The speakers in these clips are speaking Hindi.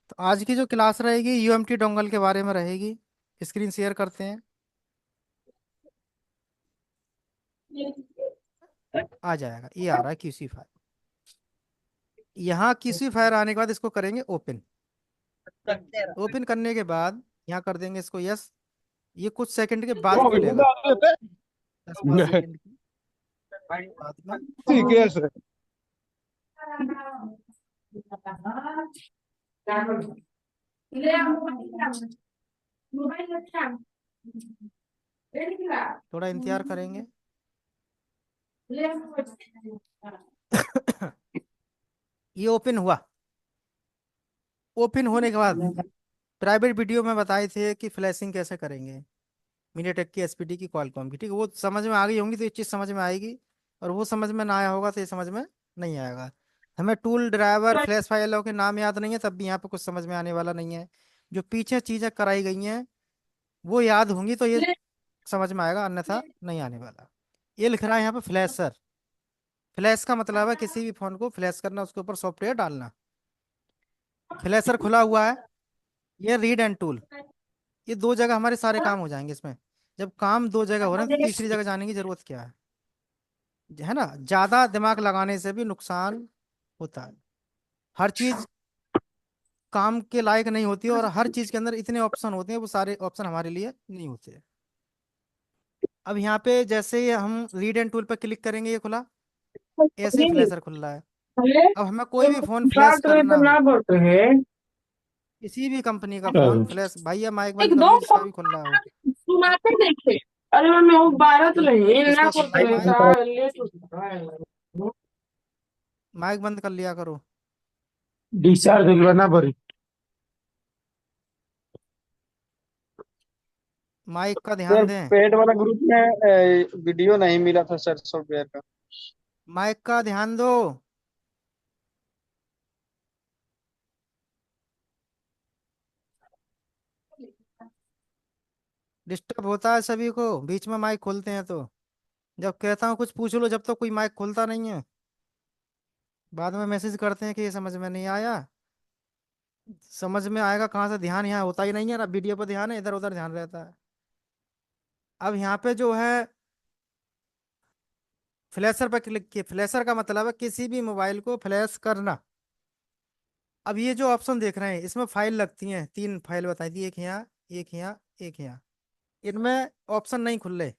तो आज की जो क्लास रहेगी यूएमटी डोंगल के बारे में रहेगी। स्क्रीन शेयर करते हैं। आ जाएगा, ये आ रहा है क्यूसी फाइल। यहाँ क्यूसी फाइल आने के बाद इसको करेंगे ओपन। ओपन करने के बाद यहाँ कर देंगे इसको यस। ये कुछ सेकंड के बाद खुलेगा, 10-5 सेकंड के बाद में। ठीक है सर। थोड़ा इंतजार करेंगे। ये ओपन हुआ। ओपन होने के बाद प्राइवेट वीडियो में बताए थे कि फ्लैशिंग कैसे करेंगे, मीडियाटेक की एसपीडी की क्वालकॉम की। ठीक है, वो समझ में आ गई होंगी तो ये चीज़ समझ में आएगी। और वो समझ में ना आया होगा तो ये समझ में नहीं आएगा। हमें टूल ड्राइवर फ्लैश फाइलों के नाम याद नहीं है तब भी यहाँ पे कुछ समझ में आने वाला नहीं है। जो पीछे चीज़ें कराई गई हैं वो याद होंगी तो ये समझ में आएगा, अन्यथा नहीं आने वाला। ये लिख रहा है यहाँ पे फ्लैशर। फ्लैश का मतलब है किसी भी फोन को फ्लैश करना, उसके ऊपर सॉफ्टवेयर डालना। फ्लैशर खुला हुआ है। ये रीड एंड टूल, ये दो जगह हमारे सारे काम हो जाएंगे इसमें। जब काम दो जगह हो रहे हैं तो तीसरी जगह जाने की जरूरत क्या है ना। ज्यादा दिमाग लगाने से भी नुकसान होता है। हर चीज काम के लायक नहीं होती और हर चीज के अंदर इतने ऑप्शन होते हैं, वो सारे ऑप्शन हमारे लिए नहीं होते। अब यहाँ पे जैसे ही हम रीड एंड टूल पर क्लिक करेंगे ये खुला, ऐसे ही फ्लैशर खुल रहा है। अब हमें कोई भी फोन फ्लैश काट रहे करना तो ना हो, बोल रहे। किसी भी कंपनी का फोन फ्लैश, भैया माइक बंद कर लीजिए जिसका एकदम भी खुल रहा हो। सुनाते देखे। अरे मैं वो 12 तो नहीं ना जिसका बोल खुला है रहे माइक, था लेट होता है। माइक बंद कर लिया करो। डिस्चार्ज दिलवाना भरी। माइक का ध्यान सर दें। पेड वाला ग्रुप में वीडियो नहीं मिला था सर सॉफ्टवेयर का। माइक का ध्यान दो। डिस्टर्ब होता है सभी को बीच में माइक खोलते हैं तो। जब कहता हूँ कुछ पूछ लो, जब तक कोई माइक खोलता नहीं है बाद में मैसेज करते हैं कि ये समझ में नहीं आया। समझ में आएगा कहाँ से, ध्यान यहाँ होता ही नहीं है ना, वीडियो पर ध्यान है, इधर उधर ध्यान रहता है। अब यहाँ पे जो है फ्लैशर पर क्लिक किए। फ्लैशर का मतलब है किसी भी मोबाइल को फ्लैश करना। अब ये जो ऑप्शन देख रहे हैं इसमें फाइल लगती हैं, 3 फाइल बताई थी, एक यहाँ, एक यहाँ, एक यहाँ। इनमें ऑप्शन नहीं खुल रहे।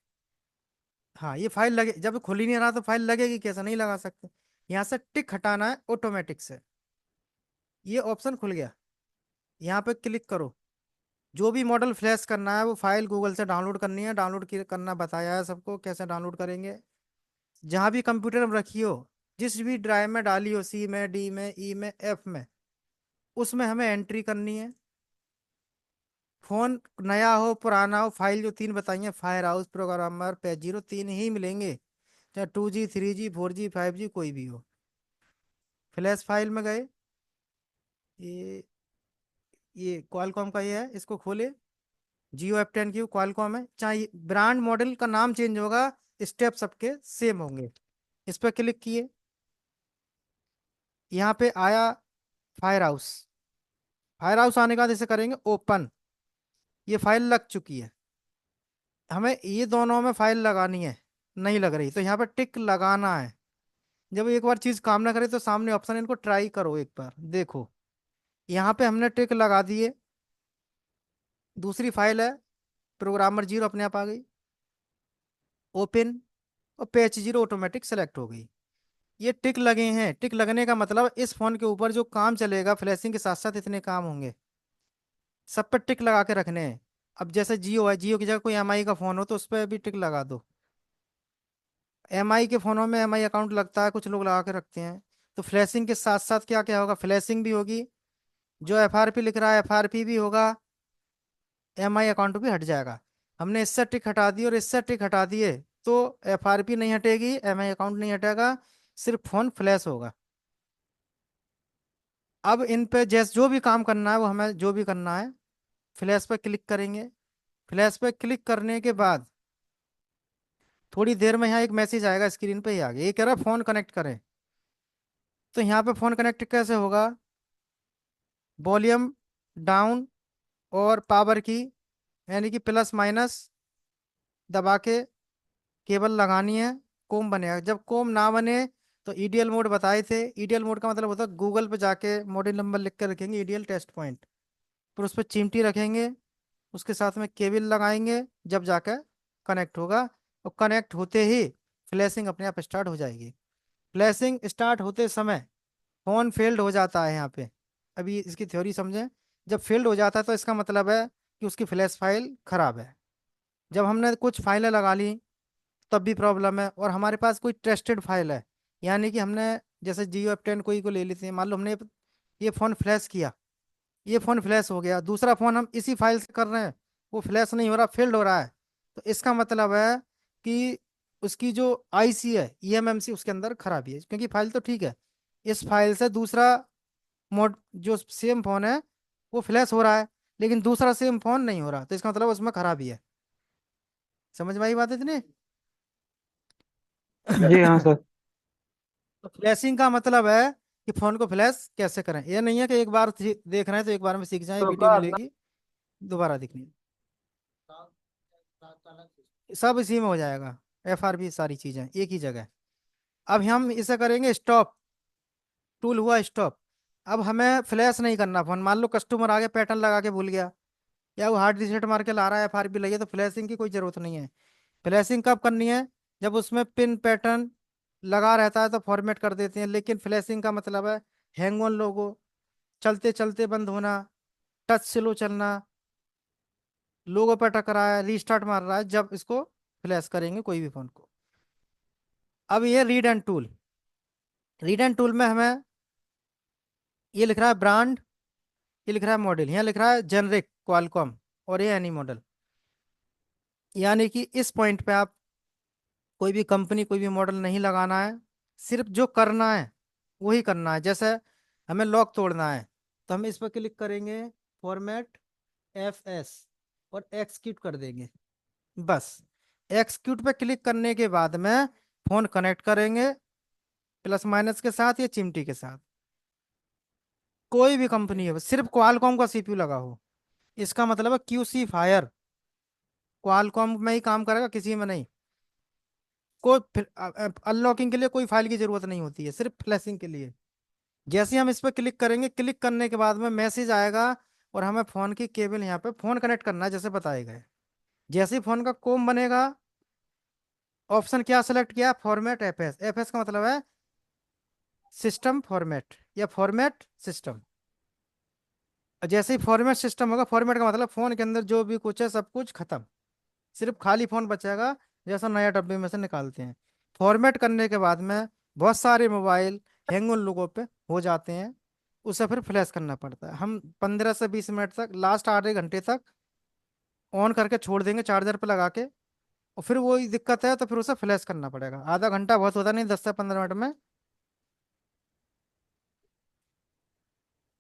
हाँ, ये फाइल लगे, जब खुल ही नहीं रहा तो फाइल लगेगी कैसे, नहीं लगा सकते। यहाँ से टिक हटाना है ऑटोमेटिक से। ये ऑप्शन खुल गया, यहाँ पे क्लिक करो। जो भी मॉडल फ्लैश करना है वो फाइल गूगल से डाउनलोड करनी है। करना बताया है सबको कैसे डाउनलोड करेंगे। जहाँ भी कंप्यूटर में रखी हो, जिस भी ड्राइव में डाली हो, सी में, डी में, ई में, एफ में, उसमें हमें एंट्री करनी है। फोन नया हो पुराना हो, फाइल जो 3 बताइए, fire house, programmer, page zero, 3 ही मिलेंगे। चाहे 2G, 3G, 4G, 5G कोई भी हो। फ्लैश फाइल में गए, ये क्वालकॉम का ये है, इसको खोले। जियो F10 की क्वालकॉम है, चाहे ब्रांड मॉडल का नाम चेंज होगा, स्टेप सबके सेम होंगे। इस पर क्लिक किए, यहाँ पे आया फायर हाउस। फायर हाउस आने के बाद इसे करेंगे ओपन। ये फाइल लग चुकी है। हमें ये दोनों में फाइल लगानी है, नहीं लग रही तो यहाँ पे टिक लगाना है। जब एक बार चीज काम ना करे तो सामने ऑप्शन, इनको ट्राई करो एक बार देखो। यहाँ पे हमने टिक लगा दिए। दूसरी फाइल है प्रोग्रामर जीरो, अपने आप आ गई ओपन। और पेज जीरो ऑटोमेटिक सेलेक्ट हो गई। ये टिक लगे हैं। टिक लगने का मतलब इस फोन के ऊपर जो काम चलेगा फ्लैशिंग के साथ साथ इतने काम होंगे, सब पे टिक लगा के रखने हैं। अब जैसे जियो है, जियो की जगह कोई एमआई का फोन हो तो उस पर भी टिक लगा दो। एमआई के फोनों में एमआई अकाउंट लगता है, कुछ लोग लगा के रखते हैं। तो फ्लैशिंग के साथ साथ क्या क्या होगा, फ्लैशिंग भी होगी, जो एफआरपी लिख रहा है एफआरपी भी होगा, एमआई अकाउंट भी हट जाएगा। हमने इससे टिक हटा दी और इससे टिक हटा दिए तो एफआरपी नहीं हटेगी, एमआई अकाउंट नहीं हटेगा, सिर्फ फोन फ्लैश होगा। अब इन पे जैसे जो भी काम करना है वो हमें जो भी करना है, फ्लैश पे क्लिक करेंगे। फ्लैश पे क्लिक करने के बाद थोड़ी देर में यहाँ एक मैसेज आएगा, स्क्रीन पे ही आ गया, ये कह रहा है फोन कनेक्ट करें। तो यहाँ पे फोन कनेक्ट कैसे होगा, वॉल्यूम डाउन और पावर की, यानी कि प्लस माइनस दबा के केबल लगानी है, कोम बनेगा। जब कोम ना बने तो ईडीएल मोड बताए थे। ईडीएल मोड का मतलब होता है गूगल पे जाके मॉड्यूल नंबर लिख कर रखेंगे ईडीएल टेस्ट पॉइंट, फिर उस पर चिमटी रखेंगे, उसके साथ में केबल लगाएंगे, जब जाकर कनेक्ट होगा। और कनेक्ट होते ही फ्लैशिंग अपने आप स्टार्ट हो जाएगी। फ्लैशिंग स्टार्ट होते समय फोन फेल्ड हो जाता है यहाँ पे। अभी इसकी थ्योरी समझें। जब फेल्ड हो जाता है तो इसका मतलब है कि उसकी फ्लैश फाइल खराब है। जब हमने कुछ फाइलें लगा ली तब भी प्रॉब्लम है, और हमारे पास कोई ट्रस्टेड फाइल है, यानी कि हमने जैसे जियो एफ 10 कोई को ले लेते हैं, मान लो हमने ये फ़ोन फ्लैश किया, ये फ़ोन फ्लैश हो गया, दूसरा फ़ोन हम इसी फाइल से कर रहे हैं, वो फ्लैश नहीं हो रहा, फेल्ड हो रहा है, तो इसका मतलब है कि उसकी जो आईसी है, ईएमएमसी, उसके अंदर खराबी है, क्योंकि फाइल तो ठीक है। इस फाइल से दूसरा मोड जो सेम फ़ोन है वो फ्लैश हो रहा है, लेकिन दूसरा सेम फ़ोन नहीं हो रहा, तो इसका मतलब उसमें खराबी है। समझ में आई बात इतनी? जी हाँ सर। तो फ्लैशिंग का मतलब है कि फोन को फ्लैश कैसे करें। ये नहीं है कि एक बार देख रहे हैं तो एक बार में सीख जाए, तो वीडियो का मिलेगी दोबारा दिखनी, सब इसी में हो जाएगा। एफआरबी सारी चीजें एक ही जगह। अब हम इसे करेंगे स्टॉप, टूल हुआ स्टॉप। अब हमें फ्लैश नहीं करना फोन, मान लो कस्टमर आगे पैटर्न लगा के भूल गया, या वो हार्ड रीसेट मार के ला रहा है, एफआरबी लगी है, तो फ्लैशिंग की कोई जरूरत नहीं है। फ्लैशिंग कब करनी है? जब उसमें पिन पैटर्न लगा रहता है तो फॉर्मेट कर देते हैं, लेकिन फ्लैशिंग का मतलब है हैंग ऑन लोगो, चलते चलते बंद होना, टच स्लो चलना, लोगों पर टकरा है, रीस्टार्ट मार रहा है, जब इसको फ्लैश करेंगे कोई भी फोन को। अब ये read and tool, read and tool में हमें ये लिख रहा है ब्रांड, ये लिख रहा है मॉडल, यहाँ लिख रहा है जेनरिक क्वालकॉम, और ये एनी मॉडल। यानी कि इस पॉइंट पे आप कोई भी कंपनी कोई भी मॉडल नहीं लगाना है, सिर्फ जो करना है वही करना है। जैसे हमें लॉक तोड़ना है तो हम इस पर क्लिक करेंगे, फॉर्मेट एफ और एक्सक्यूट कर देंगे, बस। एक्सक्यूट पे क्लिक करने के बाद में फोन कनेक्ट करेंगे प्लस माइनस के साथ या चिमटी के साथ। कोई भी कंपनी है, सिर्फ क्वालकॉम का सीपीयू लगा हो, इसका मतलब है क्यूसी फायर क्वालकॉम में ही काम करेगा, किसी में नहीं। कोई अनलॉकिंग के लिए कोई फाइल की जरूरत नहीं होती है, सिर्फ फ्लैशिंग के लिए। जैसे ही हम इस पर क्लिक करेंगे, क्लिक करने के बाद में मैसेज आएगा, और हमें फोन की केबल यहाँ पे फोन कनेक्ट करना है जैसे बताएगा। जैसे ही फोन का कोम बनेगा, ऑप्शन क्या सेलेक्ट किया? Format FS. एफएस का मतलब है सिस्टम फॉर्मेट या फॉर्मेट सिस्टम। जैसे ही फॉर्मेट सिस्टम होगा, फॉर्मेट का मतलब फोन के अंदर जो भी कुछ है सब कुछ खत्म, सिर्फ खाली फोन बचेगा, जैसा नया डब्बे में से निकालते हैं। फॉर्मेट करने के बाद में बहुत सारे मोबाइल हैंग उन लोगों पे हो जाते हैं, उसे फिर फ्लैश करना पड़ता है। हम 15 से 20 मिनट तक, लास्ट आधे घंटे तक ऑन करके छोड़ देंगे चार्जर पे लगा के, और फिर वही दिक्कत है तो फिर उसे फ्लैश करना पड़ेगा। आधा घंटा बहुत होता नहीं, 10 से 15 मिनट में।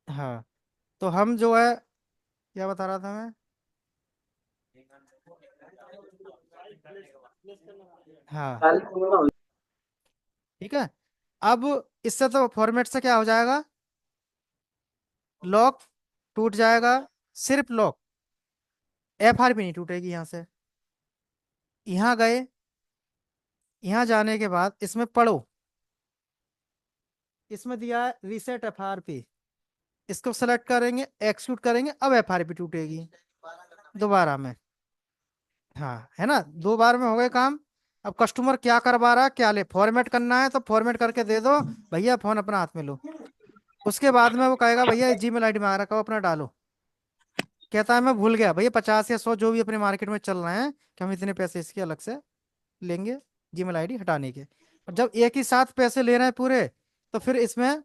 हाँ, तो हम जो है, क्या बता रहा था मैं? हाँ, ठीक है। अब इससे तो फॉर्मेट से क्या हो जाएगा? लॉक टूट जाएगा, सिर्फ लॉक, एफआरपी नहीं टूटेगी। यहाँ से यहाँ गए, यहाँ जाने के बाद इसमें पढ़ो, इसमें दिया है रीसेट एफआरपी, इसको सेलेक्ट करेंगे, एक्सिक्यूट करेंगे, अब एफआरपी टूटेगी दोबारा में। हाँ, है ना, 2 बार में हो गए काम। अब कस्टमर क्या करवा रहा है, क्या ले, फॉर्मेट करना है तो फॉर्मेट करके दे दो, भैया फोन अपना हाथ में लो। उसके बाद में वो कहेगा भैया जीमेल आईडी मांग रखा हो अपना डालो। कहता है मैं भूल गया भैया, 50 या 100 जो भी अपने मार्केट में चल रहे हैं कि हम इतने पैसे इसके अलग से लेंगे जीमेल आईडी हटाने के। और जब एक ही साथ पैसे ले रहे हैं पूरे, तो फिर इसमें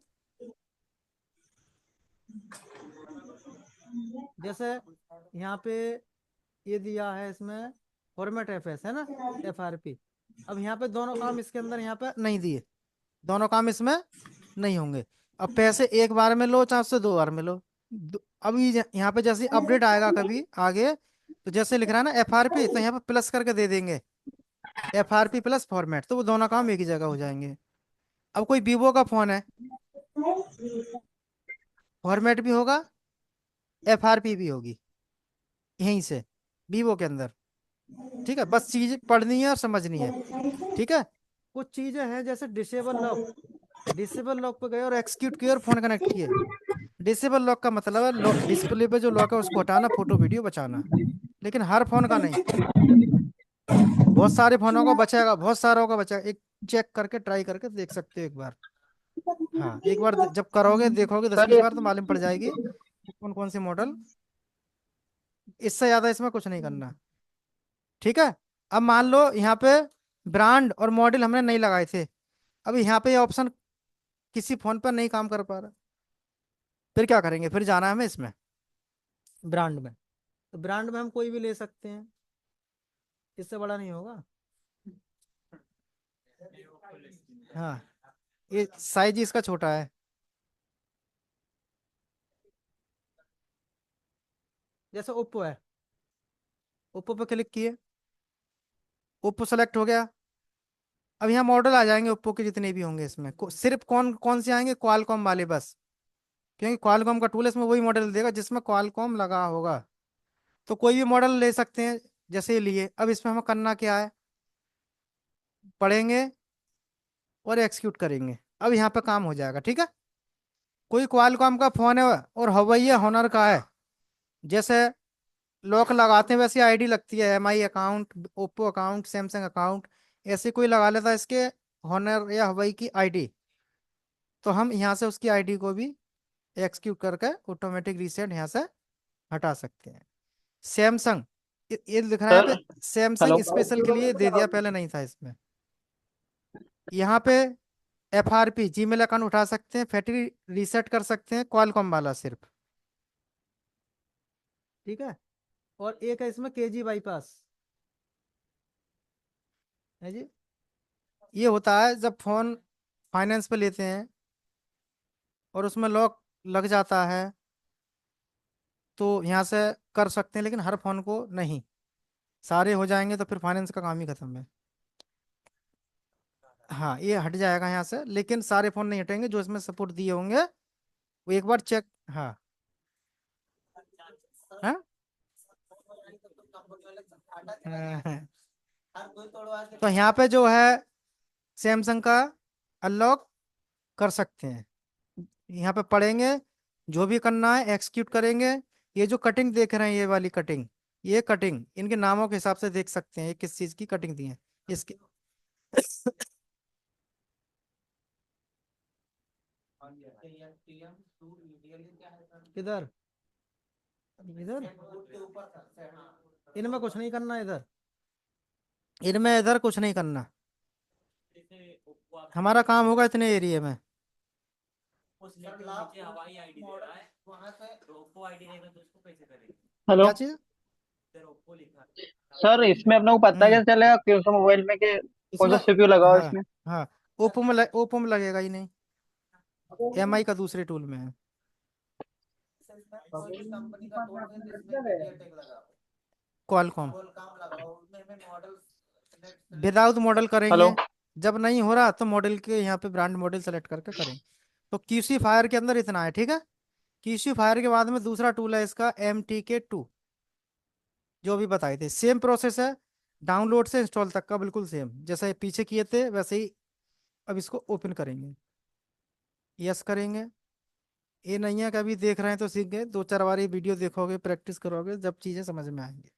जैसे यहाँ पे ये दिया है इसमें फॉर्मेट एफएस, है ना, एफआरपी। अब यहाँ पे दोनों काम इसके अंदर यहाँ पे नहीं दिए, दोनों काम इसमें नहीं होंगे। अब पैसे एक बार में लो चाहे उससे 2 बार में लो। अभी यहाँ पे जैसे अपडेट आएगा कभी आगे, तो जैसे लिख रहा है ना एफआरपी, तो यहाँ पे प्लस करके दे देंगे, एफआरपी प्लस फॉर्मेट, तो वो दोनों काम एक ही जगह हो जाएंगे। अब कोई वीवो का फोन है, फॉर्मेट भी होगा FRP भी होगी यहीं से, वीवो के अंदर। ठीक है, बस चीज पढ़नी है और समझनी है। ठीक है, कुछ चीजें हैं जैसे डिसेबल लॉक। डिसेबल लॉक पे गए और एक्सक्यूट किए और फोन कनेक्ट किए। डिसेबल लॉक का मतलब है डिस्प्ले पे जो लॉक है उसको हटाना, फोटो वीडियो बचाना। लेकिन हर फोन का नहीं, बहुत सारे फोनों का बचेगा, बहुत सारों का बचेगा। एक चेक करके ट्राई करके देख सकते हो एक बार। हाँ, एक बार जब करोगे देखोगे दस सर बीस बार तो मालूम पड़ जाएगी कि कौन कौन से मॉडल। इससे ज्यादा इसमें कुछ नहीं करना। ठीक है, अब मान लो यहाँ पे ब्रांड और मॉडल हमने नहीं लगाए थे। अब यहाँ पे ये ऑप्शन किसी फोन पर नहीं काम कर पा रहा, फिर क्या करेंगे? फिर जाना है हमें इसमें ब्रांड में। तो ब्रांड में हम कोई भी ले सकते हैं, इससे बड़ा नहीं होगा। हाँ, ये साइज इसका छोटा है। जैसे ओप्पो है, ओप्पो पे क्लिक किए, ओप्पो सेलेक्ट हो गया। अब यहाँ मॉडल आ जाएंगे ओप्पो के जितने भी होंगे इसमें, सिर्फ कौन कौन से आएंगे? क्वालकॉम वाले बस, क्योंकि क्वालकॉम का टूल है, इसमें वही मॉडल देगा जिसमें क्वालकॉम लगा होगा। तो कोई भी मॉडल ले सकते हैं, जैसे ये लिए। अब इसमें हमें करना क्या है? पढ़ेंगे और एक्सिक्यूट करेंगे। अब यहाँ पे काम हो जाएगा। ठीक है, कोई क्वालकॉम का फोन है और हवाई है, होनर का है, जैसे लॉक लगाते हैं वैसे आईडी लगती है, MI account, Oppo account, Samsung account, ऐसे कोई लगा लेता है इसके हॉनर या हवाई की आईडी। तो हम यहाँ से उसकी आईडी को भी एक्सिक्यूट करके ऑटोमेटिक रीसेट यहाँ से हटा सकते हैं। सैमसंग, ये लिख रहा है यहाँ सर पे सैमसंग हेलो। स्पेशल के लिए दे दिया, पहले नहीं था इसमें। यहाँ पे FRP जीमेल अकाउंट उठा सकते हैं, फैटी रीसेट कर सकते हैं, कॉलकॉम वाला सिर्फ। ठीक है, और एक है इसमें KG बाईपास है जी। ये होता है जब फोन फाइनेंस पे लेते हैं और उसमें लॉक लग जाता है, तो यहाँ से कर सकते हैं, लेकिन हर फोन को नहीं। सारे हो जाएंगे तो फिर फाइनेंस का काम ही खत्म है। हाँ, ये हट जाएगा यहाँ से, लेकिन सारे फोन नहीं हटेंगे जो इसमें सपोर्ट दिए होंगे। वो एक बार चेक। हाँ। हाँ। हाँ। तो यहाँ पे जो है सैमसंग का अनलॉक कर सकते हैं। यहाँ पे पढ़ेंगे, जो भी करना है एक्सिक्यूट करेंगे। ये जो कटिंग देख रहे हैं, ये वाली कटिंग, ये कटिंग इनके नामों के हिसाब से देख सकते हैं ये किस चीज की कटिंग दी है इसके। किधर? इधर इनमें कुछ नहीं करना, इधर इनमें इधर कुछ नहीं करना। हमारा काम होगा इतने एरिया में। हेलो। क्या चीज? सर इसमें अपने को पता हम्म। कैसे चलेगा कौन सा मोबाइल में के कौन सा इसमें सीपीयू लगाओ हाँ, इसमें? हाँ, ओप्पो में लगेगा ही नहीं, MI का दूसरे टूल में है। Qualcomm without model hello. करेंगे। जब नहीं हो रहा तो मॉडल के यहाँ पे ब्रांड मॉडल सेलेक्ट करके करें। तो QC फायर के अंदर इतना है। ठीक है, QC फायर के बाद में दूसरा टूल है इसका MTK2, जो अभी बताए थे। सेम प्रोसेस है, डाउनलोड से इंस्टॉल तक का बिल्कुल सेम, जैसे पीछे किए थे वैसे ही। अब इसको ओपन करेंगे, यस करेंगे। ये नहीं है कि अभी देख रहे हैं तो सीख गए, दो चार बार ये वीडियो देखोगे, प्रैक्टिस करोगे, जब चीज़ें समझ में आएंगी।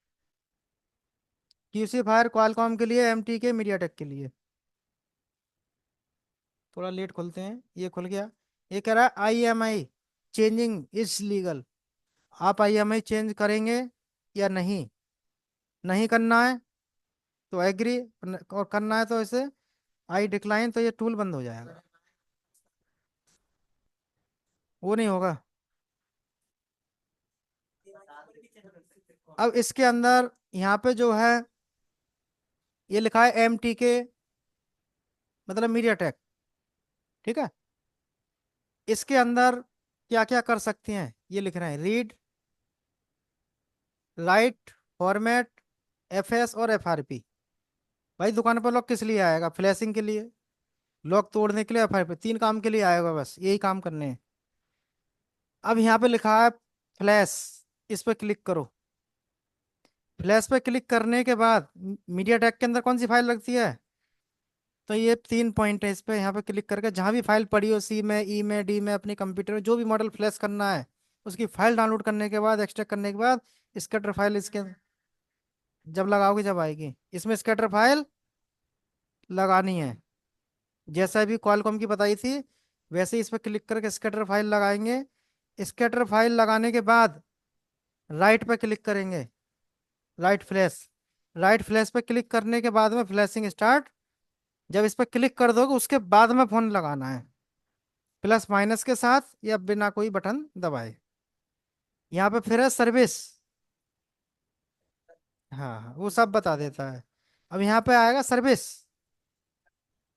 QC फायर क्वालकॉम के लिए, MTK मीडियाटेक के लिए। थोड़ा लेट खोलते हैं, ये खुल गया। ये कह रहा है IMI चेंजिंग इज लीगल। आप IMI चेंज करेंगे या नहीं? नहीं करना है तो एग्री, और करना है तो इसे आई डिक्लाइन, तो ये टूल बंद हो जाएगा, वो नहीं होगा। अब इसके अंदर यहाँ पे जो है ये लिखा है MTK, मतलब मीडिया टेक। ठीक है, इसके अंदर क्या क्या कर सकते हैं ये लिख रहे हैं, रीड, राइट, फॉर्मेट, FS और FRP। भाई दुकान पर लॉक किस लिए आएगा? फ्लैशिंग के लिए, लॉक तोड़ने के लिए, FRP, तीन काम के लिए आएगा, बस यही काम करने हैं। अब यहाँ पे लिखा है फ्लैश, इस पर क्लिक करो। फ्लैश पे क्लिक करने के बाद मीडिया टेक के अंदर कौन सी फाइल लगती है? तो ये 3 पॉइंट है, इस पे यहाँ पे क्लिक करके जहाँ भी फाइल पड़ी हो, सी में, ई में, डी में, अपने कंप्यूटर में जो भी मॉडल फ्लैश करना है, उसकी फाइल डाउनलोड करने के बाद, एक्सट्रैक्ट करने के बाद, स्कैटर फाइल इसके जब लगाओगे जब आएगी, इसमें स्कैटर फाइल लगानी है। जैसा अभी क्वालकॉम की बताई थी, वैसे ही इस पर क्लिक करके स्कैटर फाइल लगाएंगे। स्कैटर फाइल लगाने के बाद राइट पे क्लिक करेंगे, राइट फ्लैश। राइट फ्लैश पे क्लिक करने के बाद में फ्लैशिंग स्टार्ट। जब इस पर क्लिक कर दोगे उसके बाद में फोन लगाना है, प्लस माइनस के साथ या बिना कोई बटन दबाए। यहाँ पे फिर है सर्विस। हाँ हाँ, वो सब बता देता है। अब यहाँ पे आएगा सर्विस।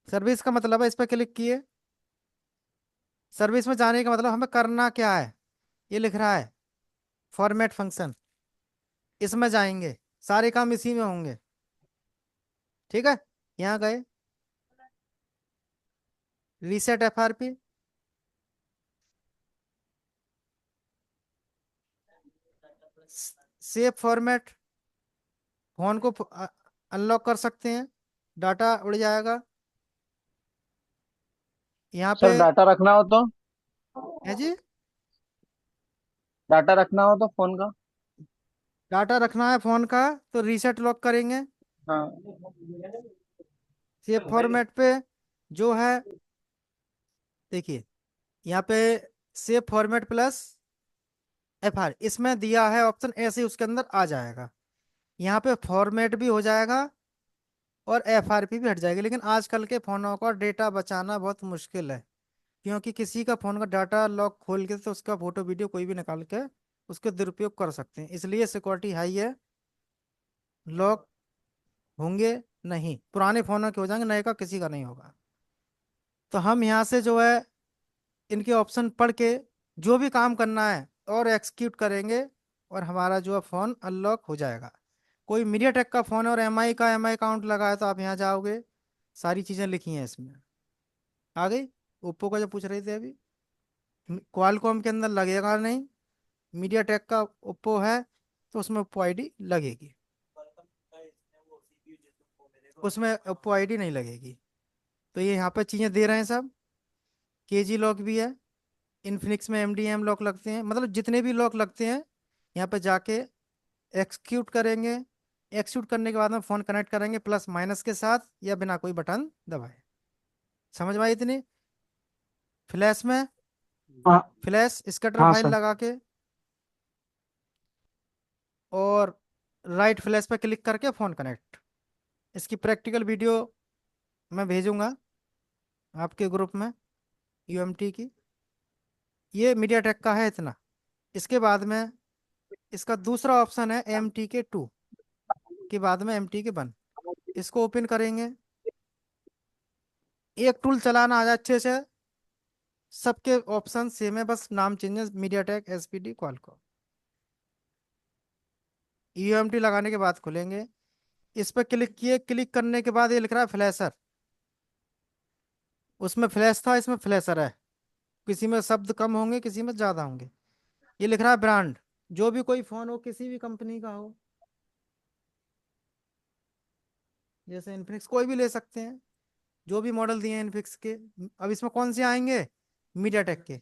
सर्विस का मतलब है, इस पर क्लिक किए, सर्विस में जाने का मतलब हमें करना क्या है, ये लिख रहा है फॉर्मेट फंक्शन। इसमें जाएंगे, सारे काम इसी में होंगे। ठीक है, यहाँ गए, reset FRP, save format, phone को अनलॉक कर सकते हैं, डाटा उड़ जाएगा। यहाँ पे सर डाटा रखना हो तो? है जी, डाटा रखना हो तो फोन का? डाटा रखना है फोन का तो रीसेट लॉक करेंगे। हाँ। सेव फॉर्मेट पे जो है, देखिए यहाँ पे सेव फॉर्मेट प्लस एफआर इसमें दिया है ऑप्शन, ऐसे ही उसके अंदर आ जाएगा। यहाँ पे फॉर्मेट भी हो जाएगा और एफआरपी भी हट जाएगी। लेकिन आजकल के फोनों का डेटा बचाना बहुत मुश्किल है, क्योंकि किसी का फोन का डाटा लॉक खोल के तो उसका फोटो वीडियो कोई भी निकाल के उसके दुरुपयोग कर सकते हैं, इसलिए सिक्योरिटी हाई है। लॉक होंगे नहीं, पुराने फोनों के हो जाएंगे, नए का किसी का नहीं होगा। तो हम यहाँ से जो है इनके ऑप्शन पढ़ के जो भी काम करना है और एक्सिक्यूट करेंगे, और हमारा जो है फ़ोन अनलॉक हो जाएगा। कोई मीडिया टेक का फ़ोन है और एमआई का एमआई अकाउंट लगा है तो आप यहाँ जाओगे, सारी चीज़ें लिखी हैं इसमें। आ गई। ओप्पो का जो पूछ रहे थे अभी, क्वालकॉम के अंदर लगेगा नहीं, मीडिया टेक का ओप्पो है तो उसमें ओप्पो आईडी लगेगी, उसमें ओप्पो आईडी नहीं लगेगी। तो ये यहाँ पे चीज़ें दे रहे हैं सब। केजी लॉक भी है, इन्फिनिक्स में एमडीएम लॉक लगते हैं, मतलब जितने भी लॉक लगते हैं यहाँ पे जाके एक्सिक्यूट करेंगे। एक्सिक्यूट करने के बाद में फ़ोन कनेक्ट करेंगे प्लस माइनस के साथ या बिना कोई बटन दबाए। समझ में आई इतनी? फ्लैश में, हाँ। फ्लैश स्कैटर हाँ फाइल सर। लगा के और राइट फ्लैश पे क्लिक करके फ़ोन कनेक्ट। इसकी प्रैक्टिकल वीडियो मैं भेजूंगा आपके ग्रुप में, यूएमटी की। ये मीडिया टेक का है इतना। इसके बाद में इसका दूसरा ऑप्शन है MTK 2 के बाद में MTK 1। इसको ओपन करेंगे, एक टूल चलाना आ जाए अच्छे से, सबके ऑप्शन सेम है, बस नाम चेंज है, media take SPD Qualcomm. UMT लगाने के बाद खुलेंगे, इस पर क्लिक किए, क्लिक करने के बाद ये लिख रहा है फ्लैशर। उसमें फ्लैश था, इसमें फ्लैशर है। किसी में शब्द कम होंगे, किसी में ज़्यादा होंगे। ये लिख रहा है ब्रांड, जो भी कोई फ़ोन हो किसी भी कंपनी का हो, जैसे इन्फिनिक्स कोई भी ले सकते हैं, जो भी मॉडल दिए हैं इन्फिनिक्स के। अब इसमें कौन से आएंगे? मीडिया टेक के।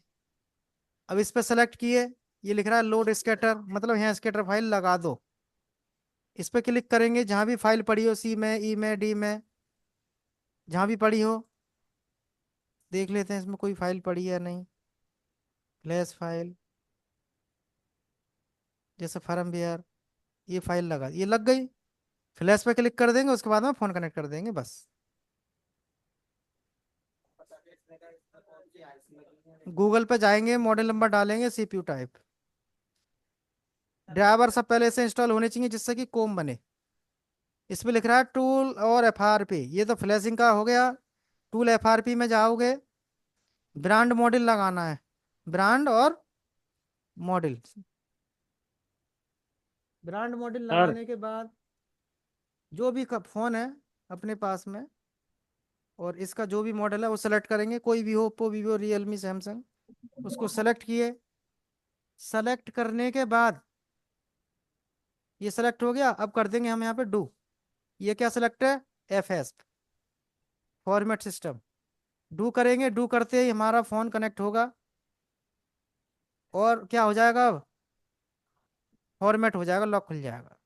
अब इस पर सेलेक्ट किए, ये लिख रहा है लोड स्कैटर, मतलब यहाँ स्कैटर फाइल लगा दो। इस पर क्लिक करेंगे, जहाँ भी फाइल पड़ी हो, सी में, ई में, डी में, जहाँ भी पड़ी हो। देख लेते हैं इसमें कोई फाइल पड़ी है नहीं। फ्लैश फाइल, जैसे फर्म वेयर, ये फाइल लगा, ये लग गई। फ्लैश पे क्लिक कर देंगे, उसके बाद में फ़ोन कनेक्ट कर देंगे बस। गूगल पे जाएंगे, मॉडल नंबर डालेंगे, CPU टाइप, ड्राइवर सब पहले से इंस्टॉल होने चाहिए जिससे कि कॉम बने। इसमें लिख रहा है टूल और FRP, ये तो फ्लैशिंग का हो गया। टूल FRP में जाओगे, ब्रांड मॉडल लगाना है, ब्रांड और मॉडल। ब्रांड मॉडल सर लगाने के बाद जो भी फ़ोन है अपने पास में, और इसका जो भी मॉडल है वो सेलेक्ट करेंगे, कोई भी हो, ओप्पो, वीवो, रियलमी, सैमसंग, उसको सेलेक्ट किए। सेलेक्ट करने के बाद ये सेलेक्ट हो गया। अब कर देंगे हम यहाँ पे डू। ये क्या सेलेक्ट है? FS, format system. डू करेंगे, डू करते ही हमारा फोन कनेक्ट होगा और क्या हो जाएगा? अब फॉर्मेट हो जाएगा, लॉक खुल जाएगा।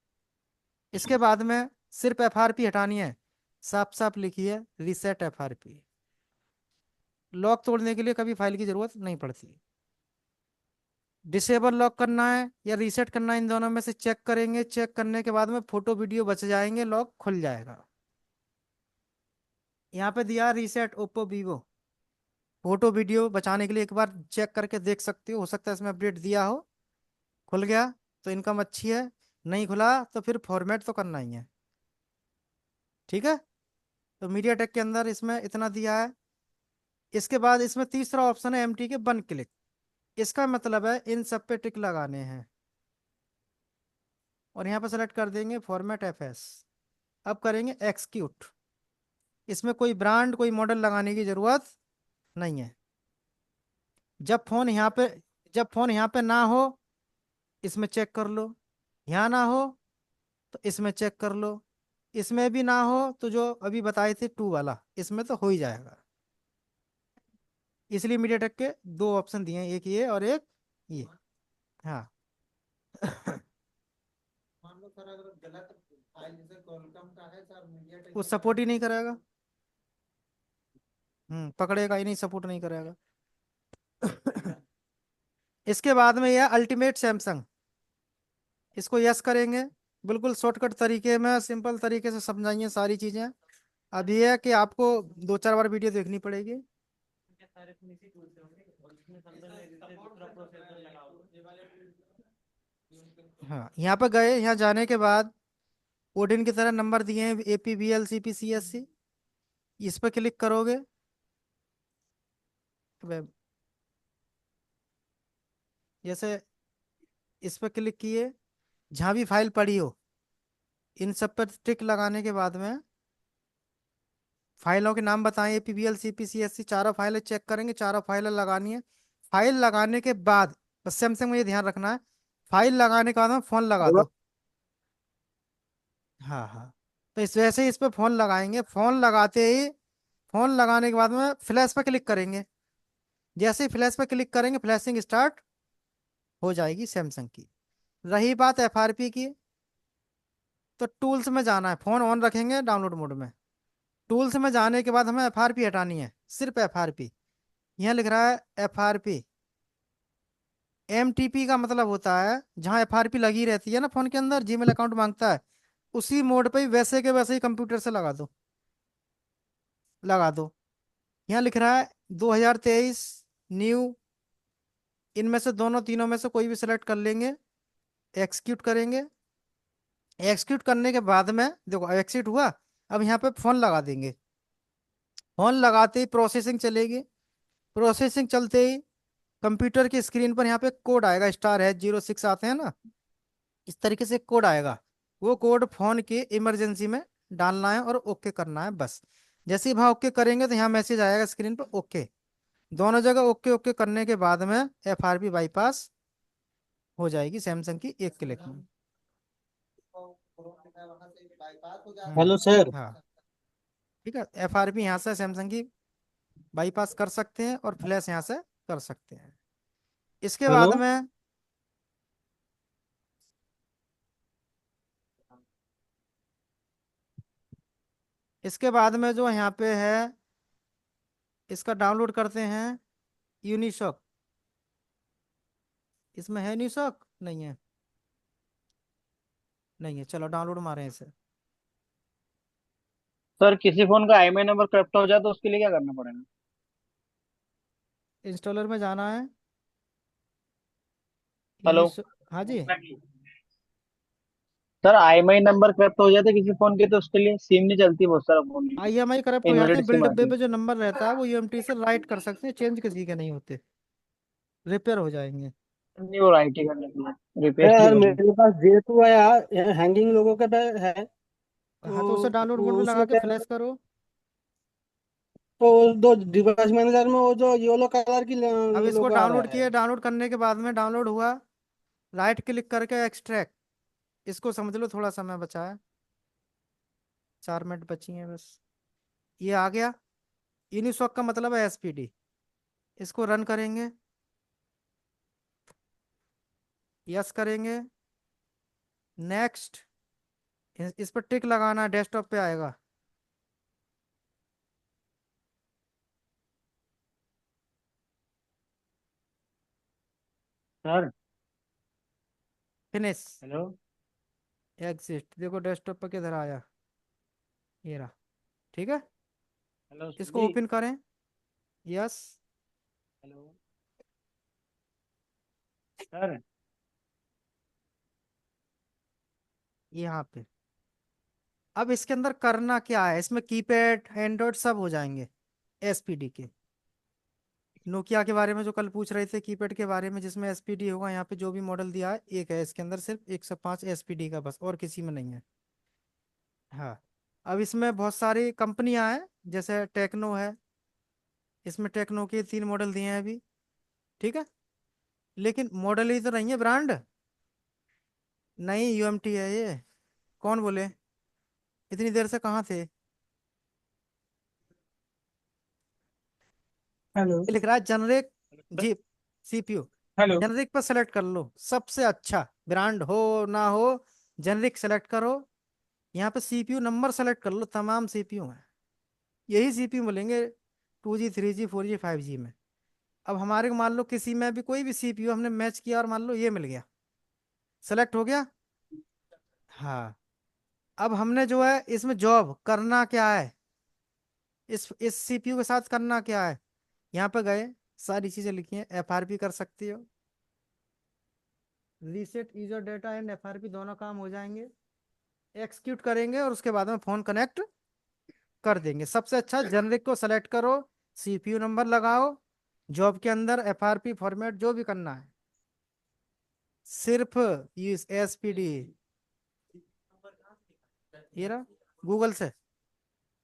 इसके बाद में सिर्फ FRP हटानी है। साफ साफ लिखिए रीसेट FRP। लॉक तोड़ने के लिए कभी फाइल की जरूरत नहीं पड़ती। डिसेबल लॉक करना है या रीसेट करना है, इन दोनों में से चेक करेंगे। चेक करने के बाद में फोटो वीडियो बच जाएंगे, लॉक खुल जाएगा। यहाँ पे दिया reset Oppo Vivo. Photo video बचाने के लिए एक बार चेक करके देख सकते हो सकता है इसमें अपडेट दिया हो। खुल गया तो इनकम अच्छी है, नहीं खुला तो फिर फॉर्मेट तो करना ही है। ठीक है। तो मीडिया टेक के अंदर इसमें इतना दिया है। इसके बाद इसमें तीसरा ऑप्शन है MT के 1 क्लिक। इसका मतलब है इन सब पे टिक लगाने हैं और यहाँ पे सेलेक्ट कर देंगे फॉर्मेट FS। अब करेंगे एक्सक्यूट। इसमें कोई ब्रांड कोई मॉडल लगाने की जरूरत नहीं है। जब फोन यहाँ पे जब फोन यहाँ पे ना हो इसमें चेक कर लो, यहाँ ना हो तो इसमें चेक कर लो, इसमें भी ना हो तो जो अभी बताए थे 2 वाला इसमें तो हो ही जाएगा। इसलिए मीडियाटेक के 2 ऑप्शन दिए हैं, एक ये और एक ये। हाँ। मान लो सर अगर गलत फाइल जैसे कॉलकम का है सर, मीडियाटेक वो सपोर्ट ही नहीं करेगा। पकड़ेगा ही नहीं, सपोर्ट नहीं करेगा। इसके बाद में यह अल्टीमेट सैमसंग, इसको यस करेंगे। बिल्कुल शॉर्टकट तरीके में सिंपल तरीके से समझाइए सारी चीजें। अब ये है कि आपको 2-4 बार वीडियो देखनी पड़ेगी। हाँ, यहाँ पर गए, यहाँ जाने के बाद ओडिन की तरह नंबर दिए हैं APBL CPCSC। इस पर क्लिक करोगे। वेब जैसे इस पर क्लिक किए, जहाँ भी फाइल पड़ी हो इन सब पर टिक लगाने के बाद में फाइलों के नाम बताएं। APBL CPCSC चारों फाइलें चेक करेंगे, चारों फाइलें लगानी है। फाइल लगाने के बाद बस सैमसंग में ये ध्यान रखना है, फाइल लगाने के बाद में फोन लगा दो। हाँ हाँ। तो इस वजह से इस पे फोन लगाएंगे। फोन लगाते ही, फोन लगाने के बाद में फ्लैश पे क्लिक करेंगे। जैसे ही फ्लैश पे क्लिक करेंगे फ्लैशिंग स्टार्ट हो जाएगी सैमसंग की। रही बात FRP की, तो टूल्स में जाना है। फोन ऑन रखेंगे डाउनलोड मोड में। टूल्स में जाने के बाद हमें FRP हटानी है, सिर्फ FRP। यहाँ लिख रहा है FRP। MTP का मतलब होता है जहाँ FRP लगी रहती है ना फोन के अंदर, जीमेल अकाउंट मांगता है, उसी मोड पे ही वैसे के वैसे ही कंप्यूटर से लगा दो, लगा दो। यहाँ लिख रहा है 2023 न्यू। इनमें से दोनों तीनों में से कोई भी सिलेक्ट कर लेंगे। एक्सक्यूट करेंगे। एक्सक्यूट करने के बाद में देखो एक्सिट हुआ। अब यहाँ पे फोन लगा देंगे। फोन लगाते ही प्रोसेसिंग चलेगी। प्रोसेसिंग चलते ही कंप्यूटर की स्क्रीन पर यहाँ पे कोड आएगा, *#06 आते हैं ना, इस तरीके से कोड आएगा। वो कोड फोन के इमरजेंसी में डालना है और ओके करना है बस। जैसे ही वहाँ ओके करेंगे तो यहाँ मैसेज आएगा स्क्रीन पर ओके। दोनों जगह ओके ओके करने के बाद में FRP बाईपास हो जाएगी सैमसंग की 1 क्लिक में। Hello sir. हाँ ठीक है। FRP यहाँ से सैमसंग की बाईपास कर सकते हैं और फ्लैश यहाँ से कर सकते हैं। इसके हेलो। बाद में जो यहाँ पे है इसका डाउनलोड करते हैं यूनिसॉक। इसमें है यूनिसॉक? नहीं है, नहीं है। चलो डाउनलोड मारें इसे। सर किसी फोन का IMEI नंबर करप्ट हो जाए तो उसके लिए क्या करना पड़ेगा? इंस्टॉलर में जाना है। हेलो। यूनिसॉक, हाँ जी। सर IMEI नंबर करप्ट हो जाए तो किसी फोन के, तो उसके लिए सिम नहीं चलती बहुत सारा फोन की, IMI करप्ट हो जाते इनवैलिड हैं, बिल सिम डिब्बे आती है। पे जो नंबर रहता है वो UMT से राइट कर सकते हैं, चेंज किसी के नहीं होते, रिपेयर हो जाएंगे। नहीं, वो IT करने के लिए, रिपेयर नहीं यार करनी। मेरे पास J2 है यार, हैंगिंग लोगों का है। हाँ तो उसे तो डाउनलोड मोड वो में लगा उसमें के क्या, फ्लैश करो। तो दो डिवाइस मैनेजर में वो जो येलो कलर की अब इसको लोगो आ रहा डाउनलोड है। किए, डाउनलोड करने के बाद में डाउनलोड हुआ, राइट क्लिक करके एक्सट्रैक्ट। इसको समझ लो, थोड़ा समय बचा है, 4 मिनट बची हैं बस। ये आ गया। यूनिसॉक का मतलब है एसपीडी। इसको रन करेंगे, यस करेंगे, नेक्स्ट। इस पर टिक लगाना, डेस्कटॉप पे आएगा। सर। फिनिश। हेलो। एग्जिट, देखो डेस्कटॉप पर किधर आया, ये रहा। ठीक है, हेलो सर इसको जी। ओपन करें, यस। Hello sir. यहाँ पे अब इसके अंदर करना क्या है, इसमें कीपैड एंड्रॉइड सब हो जाएंगे एसपीडी के। नोकिया के बारे में जो कल पूछ रहे थे कीपैड के बारे में, जिसमें एसपीडी होगा, यहाँ पे जो भी मॉडल दिया है एक है इसके अंदर, सिर्फ 105 एसपीडी का बस, और किसी में नहीं है। हाँ, अब इसमें बहुत सारी कंपनियां हैं, जैसे टेक्नो है, इसमें टेक्नो के 3 मॉडल दिए हैं अभी। ठीक है, लेकिन मॉडल ही तो नहीं है, ब्रांड नहीं, यूएमटी है ये। कौन बोले, इतनी देर से कहाँ थे। हेलो। ये लिख रहा है जनरिक। Hello sir. जी, सीपीयू। हेलो। जनरिक पर सेलेक्ट कर लो, सबसे अच्छा ब्रांड हो ना हो, जनरिक सेलेक्ट करो। यहाँ पे सीपीयू नंबर सेलेक्ट कर लो, तमाम सीपीयू हैं, यही सीपीयू मिलेंगे 2G 3G 4G 5G में। अब हमारे को मान लो किसी में भी कोई भी सीपीयू हमने मैच किया और मान लो ये मिल गया, सेलेक्ट हो गया। हाँ, अब हमने जो है इसमें जॉब करना क्या है, इस सीपीयू के साथ करना क्या है, यहाँ पे गए, सारी चीजें लिखी हैं, एफआरपी कर सकती हो, reset user data and FRP दोनों काम हो जाएंगे। एक्सिक्यूट करेंगे और उसके बाद में फोन कनेक्ट कर देंगे। सबसे अच्छा जेनरिक को सेलेक्ट करो, सीपीयू नंबर लगाओ, जॉब के अंदर एफआरपी फॉर्मेट जो भी करना है, सिर्फ यूज एसपीडी, ये रहा, गूगल से।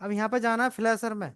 अब यहाँ पे जाना है फ्लैशर में,